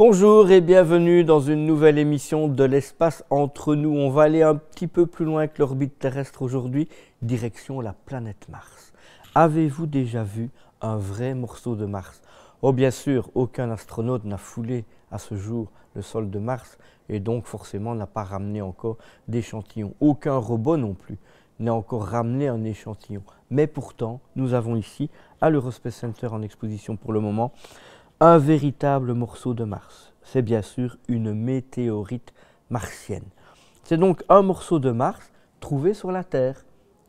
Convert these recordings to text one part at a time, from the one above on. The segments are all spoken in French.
Bonjour et bienvenue dans une nouvelle émission de l'espace entre nous. On va aller un petit peu plus loin que l'orbite terrestre aujourd'hui, direction la planète Mars. Avez-vous déjà vu un vrai morceau de Mars? Oh bien sûr, aucun astronaute n'a foulé à ce jour le sol de Mars et donc forcément n'a pas ramené encore d'échantillons. Aucun robot non plus n'a encore ramené un échantillon. Mais pourtant, nous avons ici, à l'Eurospace Center en exposition pour le moment, un véritable morceau de Mars. C'est bien sûr une météorite martienne. C'est donc un morceau de Mars trouvé sur la Terre.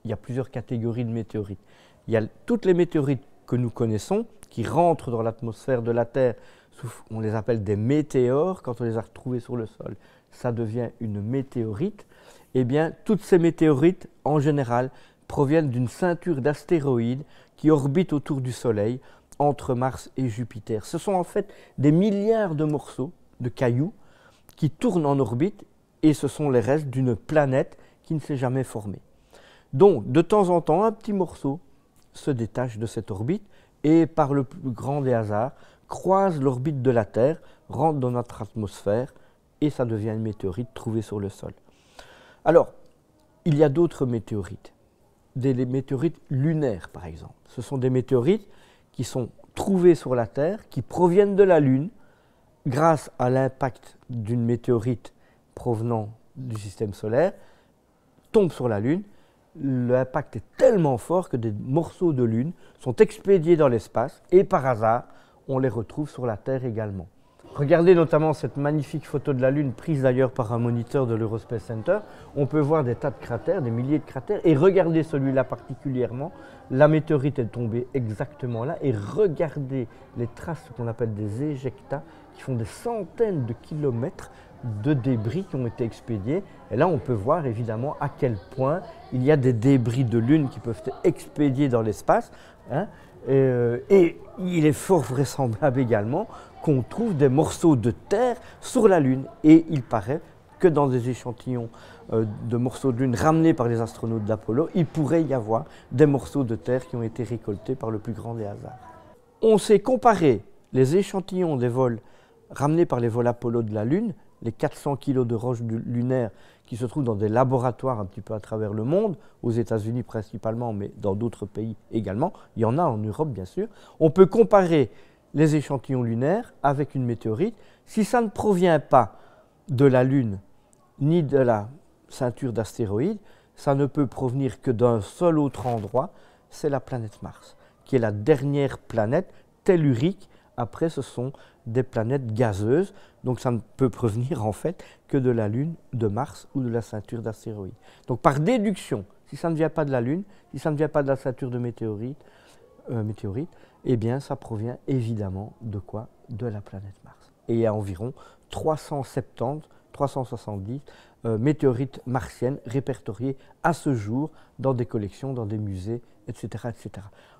Il y a plusieurs catégories de météorites. Il y a toutes les météorites que nous connaissons, qui rentrent dans l'atmosphère de la Terre. On les appelle des météores. Quand on les a retrouvés sur le sol, ça devient une météorite. Eh bien, toutes ces météorites, en général, proviennent d'une ceinture d'astéroïdes qui orbitent autour du Soleil, entre Mars et Jupiter. Ce sont en fait des milliards de morceaux de cailloux qui tournent en orbite et ce sont les restes d'une planète qui ne s'est jamais formée. Donc, de temps en temps, un petit morceau se détache de cette orbite et, par le plus grand des hasards, croise l'orbite de la Terre, rentre dans notre atmosphère et ça devient une météorite trouvée sur le sol. Alors, il y a d'autres météorites, des météorites lunaires par exemple. Ce sont des météorites qui sont trouvés sur la Terre, qui proviennent de la Lune, grâce à l'impact d'une météorite provenant du système solaire, tombe sur la Lune. L'impact est tellement fort que des morceaux de Lune sont expédiés dans l'espace et par hasard, on les retrouve sur la Terre également. Regardez notamment cette magnifique photo de la Lune, prise d'ailleurs par un moniteur de l'Eurospace Center. On peut voir des tas de cratères, des milliers de cratères. Et regardez celui-là particulièrement, la météorite est tombée exactement là. Et regardez les traces qu'on appelle des éjectats, qui font des centaines de kilomètres de débris qui ont été expédiés. Et là, on peut voir évidemment à quel point il y a des débris de Lune qui peuvent être expédiés dans l'espace. Et il est fort vraisemblable également qu'on trouve des morceaux de terre sur la Lune. Et il paraît que dans des échantillons de morceaux de Lune ramenés par les astronautes d'Apollo, il pourrait y avoir des morceaux de terre qui ont été récoltés par le plus grand des hasards. On s'est comparé les échantillons des vols ramenés par les vols Apollo de la Lune, les 400 kg de roches lunaires qui se trouvent dans des laboratoires un petit peu à travers le monde, aux États-Unis principalement, mais dans d'autres pays également. Il y en a en Europe, bien sûr. On peut comparer les échantillons lunaires avec une météorite. Si ça ne provient pas de la Lune ni de la ceinture d'astéroïdes, ça ne peut provenir que d'un seul autre endroit, c'est la planète Mars, qui est la dernière planète tellurique. Après, ce sont des planètes gazeuses, donc ça ne peut provenir en fait que de la Lune, de Mars ou de la ceinture d'astéroïdes. Donc par déduction, si ça ne vient pas de la Lune, si ça ne vient pas de la ceinture de météorites, eh bien ça provient évidemment de quoi? De la planète Mars. Et il y a environ 370, 370 météorites martiennes répertoriées à ce jour dans des collections, dans des musées, etc. etc.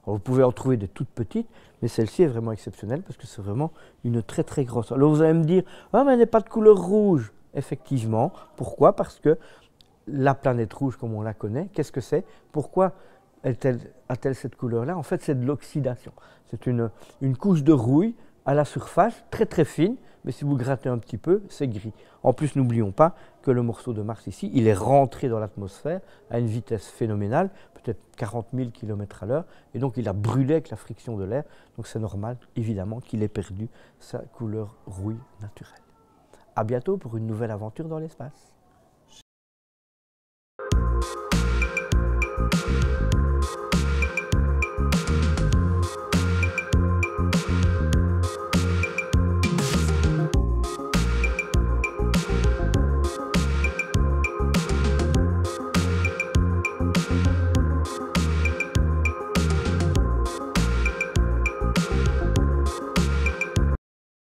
Alors vous pouvez en trouver des toutes petites, mais celle-ci est vraiment exceptionnelle parce que c'est vraiment une très très grosse. Alors vous allez me dire, ah mais elle n'est pas de couleur rouge. Effectivement, pourquoi? Parce que la planète rouge, comme on la connaît, qu'est-ce que c'est? Pourquoi a-t-elle cette couleur-là? En fait, c'est de l'oxydation. C'est une couche de rouille à la surface, très très fine, mais si vous grattez un petit peu, c'est gris. En plus, n'oublions pas que le morceau de Mars ici, il est rentré dans l'atmosphère à une vitesse phénoménale, peut-être 40 000 km/h, et donc il a brûlé avec la friction de l'air, donc c'est normal, évidemment, qu'il ait perdu sa couleur rouille naturelle. À bientôt pour une nouvelle aventure dans l'espace.